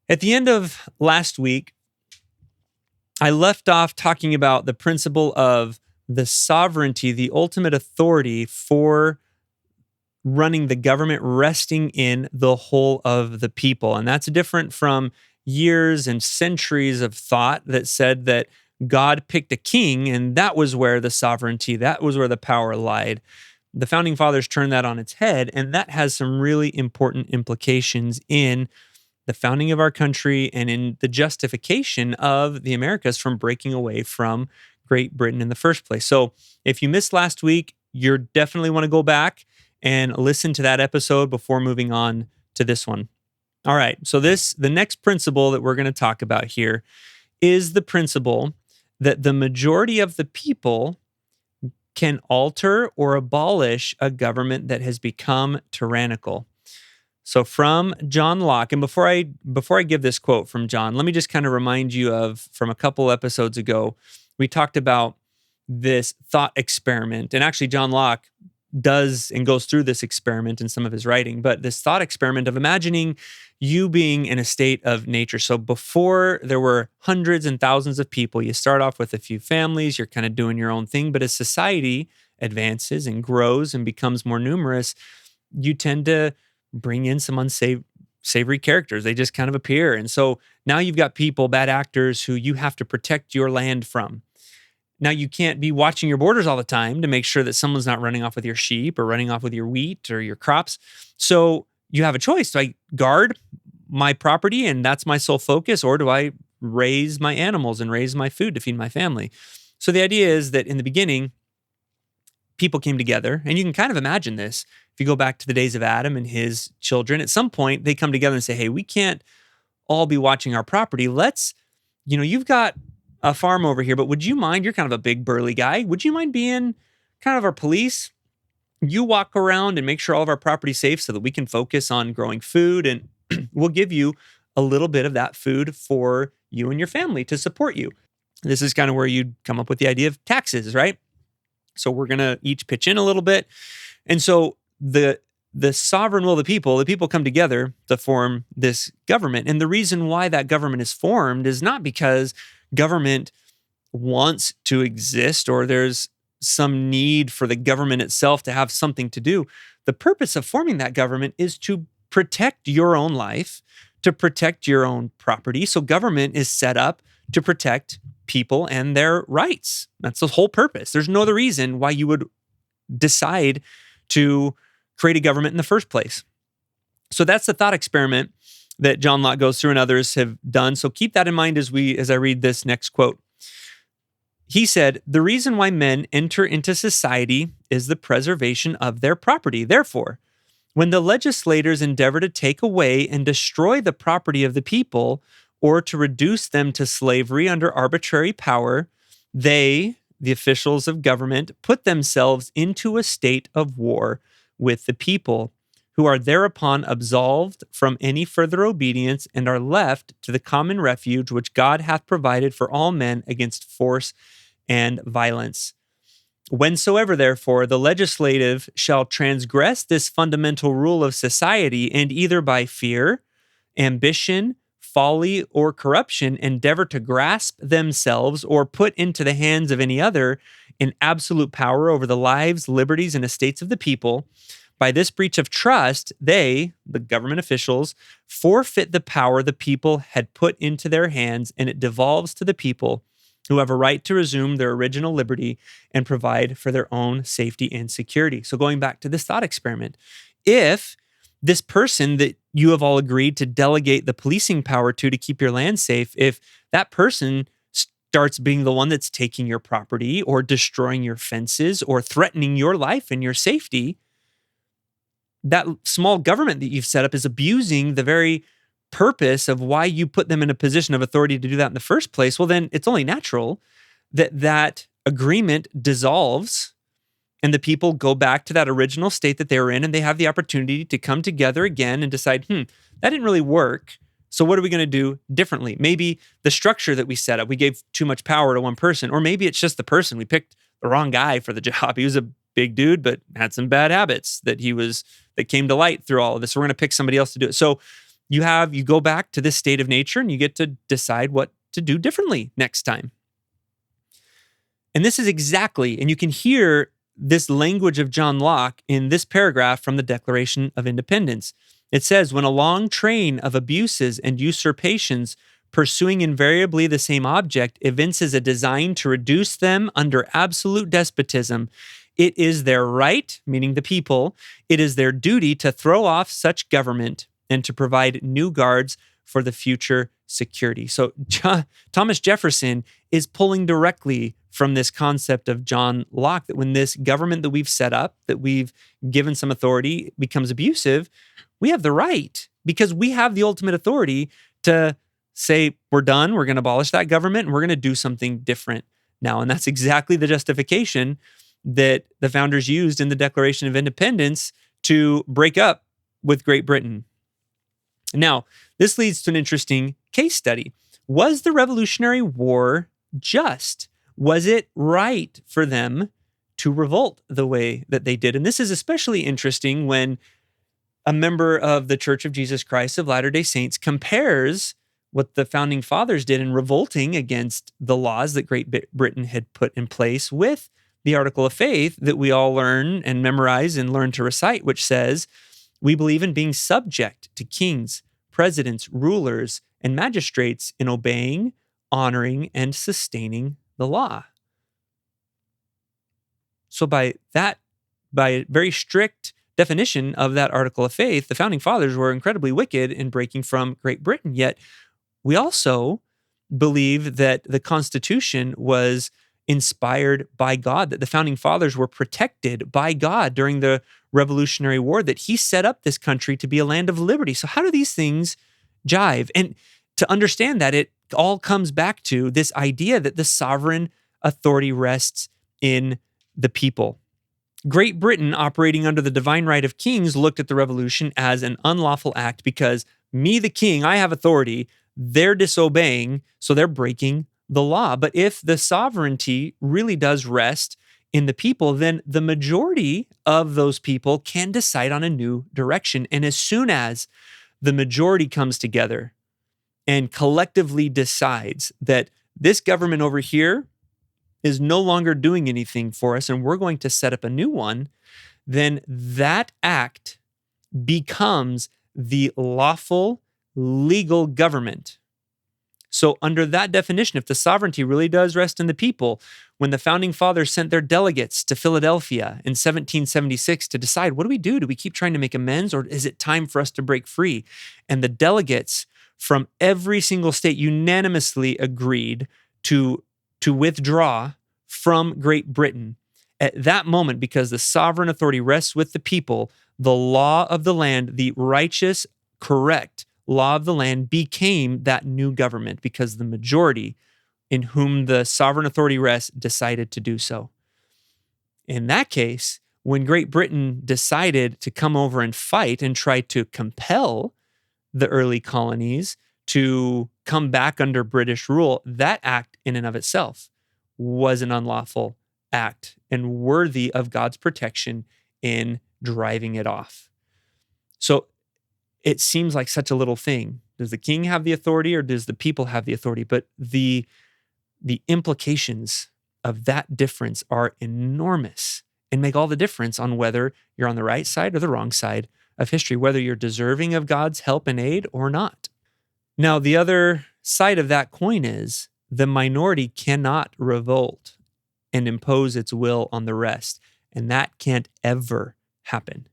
At the end of last week, I left off talking about the principle of the sovereignty, the ultimate authority for running the government resting in the whole of the people. And that's different from years and centuries of thought that said that God picked a king and that was where the sovereignty, that was where the power lied. The founding fathers turned that on its head, and that has some really important implications in the founding of our country and in the justification of the Americas from breaking away from Great Britain in the first place. So if you missed last week, you definitely want to go back and listen to that episode before moving on to this one. All right, so the next principle that we're going to talk about here is the principle that the majority of the people can alter or abolish a government that has become tyrannical. So from John Locke, and before I give this quote from John, let me just kind of remind you of from a couple episodes ago, we talked about this thought experiment. And actually John Locke does and goes through this experiment in some of his writing, but this thought experiment of imagining you being in a state of nature. So before there were hundreds and thousands of people, you start off with a few families, you're kind of doing your own thing, but as society advances and grows and becomes more numerous, you tend to bring in some unsavory characters. They just kind of appear. And so now you've got people, bad actors, who you have to protect your land from. Now, you can't be watching your borders all the time to make sure that someone's not running off with your sheep or running off with your wheat or your crops. So you have a choice. Do I guard my property and that's my sole focus, or do I raise my animals and raise my food to feed my family? So the idea is that in the beginning, people came together, and you can kind of imagine this. If you go back to the days of Adam and his children, at some point they come together and say, hey, we can't all be watching our property. You've got a farm over here, but would you mind, you're kind of a big burly guy, would you mind being kind of our police? You walk around and make sure all of our property's safe so that we can focus on growing food, and we'll give you a little bit of that food for you and your family to support you. This is kind of where you'd come up with the idea of taxes, right? So we're going to each pitch in a little bit. And so the sovereign will of the people come together to form this government. And the reason why that government is formed is not because government wants to exist or there's some need for the government itself to have something to do. The purpose of forming that government is to protect your own life, to protect your own property. So government is set up to protect people and their rights. That's the whole purpose. There's no other reason why you would decide to create a government in the first place. So that's the thought experiment that John Locke goes through and others have done. So keep that in mind as I read this next quote. He said, "The reason why men enter into society is the preservation of their property. Therefore, when the legislators endeavor to take away and destroy the property of the people, or to reduce them to slavery under arbitrary power, they, the officials of government, put themselves into a state of war with the people, who are thereupon absolved from any further obedience and are left to the common refuge which God hath provided for all men against force and violence. Whensoever, therefore, the legislative shall transgress this fundamental rule of society, and either by fear, ambition, folly, or corruption endeavor to grasp themselves or put into the hands of any other an absolute power over the lives, liberties, and estates of the people, by this breach of trust, they, the government officials, forfeit the power the people had put into their hands, and it devolves to the people, who have a right to resume their original liberty and provide for their own safety and security." So going back to this thought experiment, if this person that you have all agreed to delegate the policing power to keep your land safe, if that person starts being the one that's taking your property or destroying your fences or threatening your life and your safety, that small government that you've set up is abusing the very purpose of why you put them in a position of authority to do that in the first place. Well, then it's only natural that that agreement dissolves and the people go back to that original state that they were in, and they have the opportunity to come together again and decide, that didn't really work. So what are we going to do differently? Maybe the structure that we set up, we gave too much power to one person, or maybe it's just the person. We picked the wrong guy for the job. He was a big dude, but had some bad habits that came to light through all of this. So we're going to pick somebody else to do it. So You go back to this state of nature and you get to decide what to do differently next time. And this is exactly, and you can hear this language of John Locke in this paragraph from the Declaration of Independence. It says, when a long train of abuses and usurpations pursuing invariably the same object evinces a design to reduce them under absolute despotism, it is their right, meaning the people, it is their duty to throw off such government and to provide new guards for the future security. So Thomas Jefferson is pulling directly from this concept of John Locke, that when this government that we've set up, that we've given some authority, becomes abusive, we have the right, because we have the ultimate authority to say, we're done, we're going to abolish that government, and we're going to do something different now. And that's exactly the justification that the founders used in the Declaration of Independence to break up with Great Britain. Now, this leads to an interesting case study. Was the Revolutionary War just? Was it right for them to revolt the way that they did? And this is especially interesting when a member of the Church of Jesus Christ of Latter-day Saints compares what the founding fathers did in revolting against the laws that Great Britain had put in place with the Article of Faith that we all learn and memorize and learn to recite, which says, we believe in being subject to kings, presidents, rulers, and magistrates in obeying, honoring, and sustaining the law. So by a very strict definition of that Article of Faith, the founding fathers were incredibly wicked in breaking from Great Britain. Yet we also believe that the Constitution was inspired by God, that the founding fathers were protected by God during the Revolutionary War, that he set up this country to be a land of liberty. So how do these things jive? And to understand that, it all comes back to this idea that the sovereign authority rests in the people. Great Britain, operating under the divine right of kings, looked at the revolution as an unlawful act because me, the king, I have authority. They're disobeying, so they're breaking the law. But if the sovereignty really does rest in the people, then the majority of those people can decide on a new direction. And as soon as the majority comes together and collectively decides that this government over here is no longer doing anything for us and we're going to set up a new one, then that act becomes the lawful, legal government. So under that definition, if the sovereignty really does rest in the people, when the founding fathers sent their delegates to Philadelphia in 1776 to decide, what do we do? Do we keep trying to make amends, or is it time for us to break free? And the delegates from every single state unanimously agreed to withdraw from Great Britain. At that moment, because the sovereign authority rests with the people, the law of the land, the righteous, correct law of the land, became that new government because the majority in whom the sovereign authority rests decided to do so. In that case, when Great Britain decided to come over and fight and try to compel the early colonies to come back under British rule, that act in and of itself was an unlawful act and worthy of God's protection in driving it off. So it seems like such a little thing. Does the king have the authority or does the people have the authority? But the implications of that difference are enormous and make all the difference on whether you're on the right side or the wrong side of history, whether you're deserving of God's help and aid or not. Now, the other side of that coin is the minority cannot revolt and impose its will on the rest. And that can't ever happen